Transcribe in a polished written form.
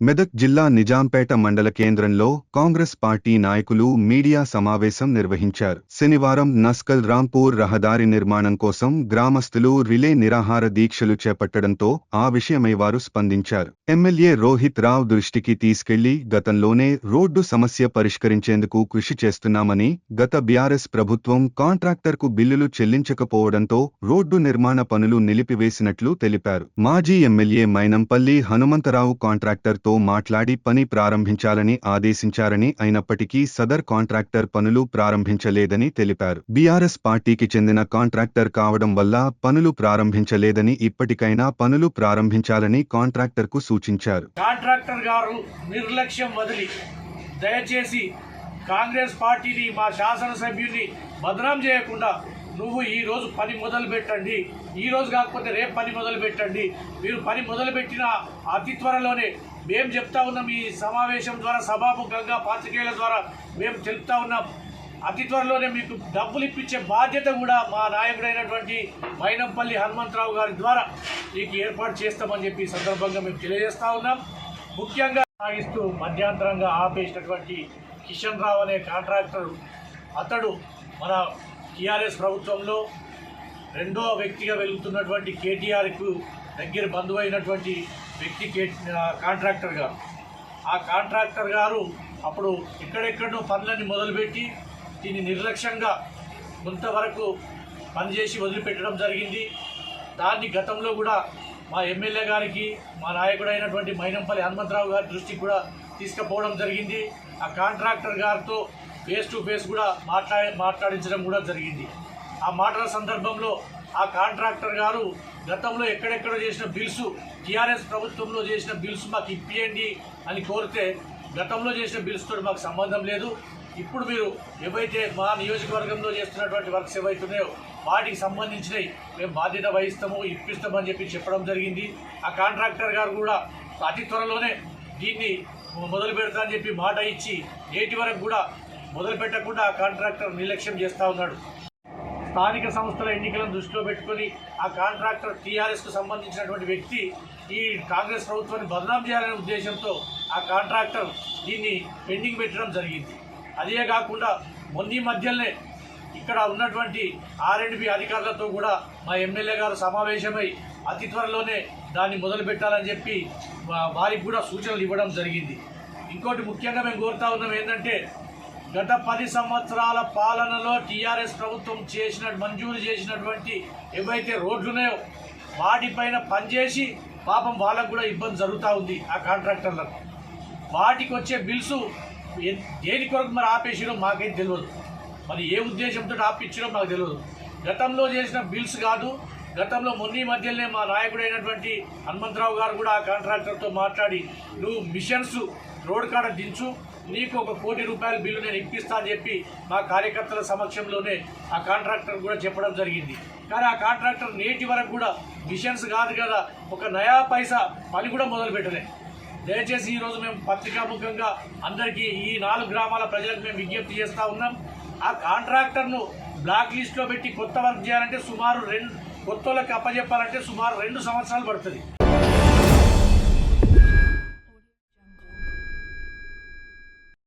మెదక్ జిల్లా నిజాంపేట మండల కేంద్రంలో కాంగ్రెస్ పార్టీ నాయకులు మీడియా సమావేశం నిర్వహించారు. శనివారం నస్కల్ రాంపూర్ రహదారి నిర్మాణం కోసం గ్రామస్తులు రిలే నిరాహార దీక్షలు చేపట్టడంతో ఆ విషయమై వారు స్పందించారు. ఎమ్మెల్యే రోహిత్ రావు దృష్టికి తీసుకెళ్లి గతంలోనే రోడ్డు సమస్య పరిష్కరించేందుకు కృషి చేస్తున్నామని, గత బీఆర్ఎస్ ప్రభుత్వం కాంట్రాక్టర్కు బిల్లులు చెల్లించకపోవడంతో రోడ్డు నిర్మాణ పనులు నిలిపివేసినట్లు తెలిపారు. మాజీ ఎమ్మెల్యే మైనంపల్లి హనుమంతరావు కాంట్రాక్టర్తో మాట్లాడి పని ప్రారంభించాలని ఆదేశించారని, అయినప్పటికీ సదర్ కాంట్రాక్టర్ పనులు ప్రారంభించలేదని తెలిపారు. బీఆర్ఎస్ పార్టీకి చెందిన కాంట్రాక్టర్ కావడం వల్ల పనులు ప్రారంభించలేదని, ఇప్పటికైనా పనులు ప్రారంభించాలని కాంట్రాక్టర్కు సూచించారు. కాంట్రాక్టర్ గారు నిర్లక్ష్యం వదిలి దయచేసి కాంగ్రెస్ పార్టీని, మా శాసనసభ్యుని బదనాం చేయకుండా నువ్వు ఈ రోజు పని మొదలు పెట్టండి, ఈ రోజు కాకపోతే రేపు పని మొదలు పెట్టండి. మీరు పని మొదలుపెట్టిన అతి త్వరలోనే మేము చెప్తా ఉన్నాం. ఈ సమావేశం ద్వారా సభాముఖంగా పాత్రికేయుల ద్వారా మేము తెలుపుతా ఉన్నాం. అతి త్వరలోనే మీకు డబ్బులు ఇప్పించే బాధ్యత కూడా మా నాయకుడైనటువంటి మైనంపల్లి హనుమంతరావు గారి ద్వారా మీకు ఏర్పాటు చేస్తామని చెప్పి ఈ సందర్భంగా మేము తెలియజేస్తా ఉన్నాం. ముఖ్యంగా సాగిస్తూ మధ్యాంతరంగా ఆపేసినటువంటి కిషన్ రావు అనే కాంట్రాక్టర్, అతడు మన టీఆర్ఎస్ ప్రభుత్వంలో రెండో వ్యక్తిగా వెలుగుతున్నటువంటి కేటీఆర్కు దగ్గర బంధువైనటువంటి వ్యక్తి కాంట్రాక్టర్ గారు. ఆ కాంట్రాక్టర్ గారు అప్పుడు ఎక్కడెక్కడో పనులన్నీ మొదలుపెట్టి దీన్ని నిర్లక్ష్యంగా కొంతవరకు పనిచేసి వదిలిపెట్టడం జరిగింది. దాన్ని గతంలో కూడా మా ఎమ్మెల్యే గారికి, మా నాయకుడైనటువంటి మైనంపల్లి హనుమంతరావు గారి దృష్టికి కూడా తీసుకుపోవడం జరిగింది. ఆ కాంట్రాక్టర్ గారితో ఫేస్ టు ఫేస్ కూడా మాట్లాడించడం కూడా జరిగింది. ఆ మాటల సందర్భంలో ఆ కాంట్రాక్టర్ గారు గతంలో ఎక్కడెక్కడ చేసిన బిల్స్, టీఆర్ఎస్ ప్రభుత్వంలో చేసిన బిల్స్ మాకు ఇప్పియండి అని కోరితే, గతంలో చేసిన బిల్స్తో మాకు సంబంధం లేదు, ఇప్పుడు మీరు ఏవైతే మా నియోజకవర్గంలో చేస్తున్నటువంటి వర్క్స్ ఏవైతున్నాయో వాటికి సంబంధించినవి మేము బాధ్యత వహిస్తాము, ఇప్పిస్తామని చెప్పడం జరిగింది. ఆ కాంట్రాక్టర్ గారు కూడా అతి త్వరలోనే దీన్ని మొదలు పెడతా అని చెప్పి మాట ఇచ్చి నేటి వరకు కూడా మొదలు పెట్టకుండా ఆ కాంట్రాక్టర్ నిర్లక్ష్యం చేస్తూ ఉన్నాడు. స్థానిక సంస్థల ఎన్నికలను దృష్టిలో పెట్టుకొని ఆ కాంట్రాక్టర్ టీఆర్ఎస్కు సంబంధించినటువంటి వ్యక్తి ఈ కాంగ్రెస్ ప్రభుత్వాన్ని బదనాం చేయాలనే ఉద్దేశంతో ఆ కాంట్రాక్టర్ దీన్ని పెండింగ్ పెట్టడం జరిగింది. అదే కాకుండా మొన్న మధ్యలోనే ఇక్కడ ఉన్నటువంటి R&B అధికారులతో కూడా మా ఎమ్మెల్యే గారు సమావేశమై అతి త్వరలోనే దాన్ని మొదలు పెట్టాలని చెప్పి వారికి కూడా సూచనలు ఇవ్వడం జరిగింది. ఇంకోటి ముఖ్యంగా మేము కోరుతా ఉన్నాం ఏంటంటే, గత 10 సంవత్సరాల పాలనలో టీఆర్ఎస్ ప్రభుత్వం మంజూరు చేసినటువంటి ఏవైతే రోడ్లున్నాయో వాటిపైన పనిచేసి పాపం వాళ్ళకు కూడా ఇబ్బంది జరుగుతూ ఉంది. ఆ కాంట్రాక్టర్లకు వాటికి వచ్చే బిల్సు దేని కొరకు మరి ఆపేసిరో మాకేం తెలియదు. మరి ఏ ఉద్దేశంతో ఆపించారో మాకు తెలియదు. గతంలో చేసిన బిల్స్ కాదు, గతంలో మొన్న మధ్యలోనే మా నాయకుడైనటువంటి హనుమంతరావు గారు కూడా ఆ కాంట్రాక్టర్తో మాట్లాడి, నువ్వు మిషన్స్ రోడ్ కాడ దించు, నీకు ₹1 కోటి బిల్లు నేను ఇప్పిస్తా అని చెప్పి మా కార్యకర్తల సమక్షంలోనే ఆ కాంట్రాక్టర్ కూడా చెప్పడం జరిగింది. కానీ ఆ కాంట్రాక్టర్ నేటి వరకు కూడా మిషన్స్ కాదు కదా, ఒక నయా పైసా పని కూడా మొదలు పెట్టలే. దయచేసి ఈరోజు మేము పత్రికాముఖంగా అందరికీ ఈ 4 గ్రామాల ప్రజలకు మేము విజ్ఞప్తి చేస్తూ ఉన్నాం. ఆ కాంట్రాక్టర్ను బ్లాక్ లిస్ట్లో పెట్టి కొత్త వర్క్ చేయాలంటే సుమారు కొత్త వాళ్ళకి అప్పచెప్పాలంటే సుమారు 2 సంవత్సరాలు పడుతుంది.